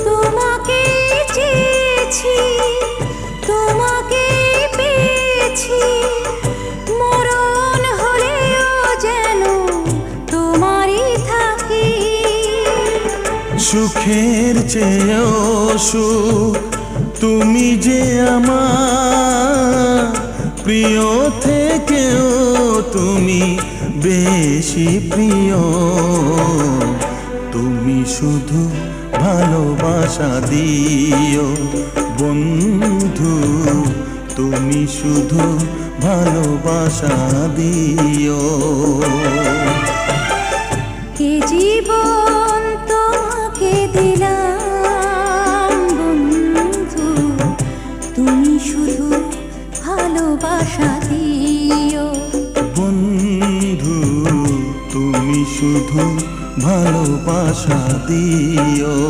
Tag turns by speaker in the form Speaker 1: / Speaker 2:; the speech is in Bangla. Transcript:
Speaker 1: তোমাকে চেয়েছি, তোমাকে পেয়েছি, মরণ হলেও যেন তোমারই থাকি।
Speaker 2: সুখের চেয়েও সুখ তুমি যে আমার, প্রিয় থেকেও তুমি বেশি প্রিয়। তুমি শুধু ভালোবাসা দিও বন্ধু, তুমি শুধু ভালোবাসা দিও।
Speaker 1: এ জীবন তোমাকে দিলাম বন্ধু, তুমি শুধু ভালোবাসা দিও
Speaker 2: বন্ধু, তুমি শুধু ভালোবাসা দিও।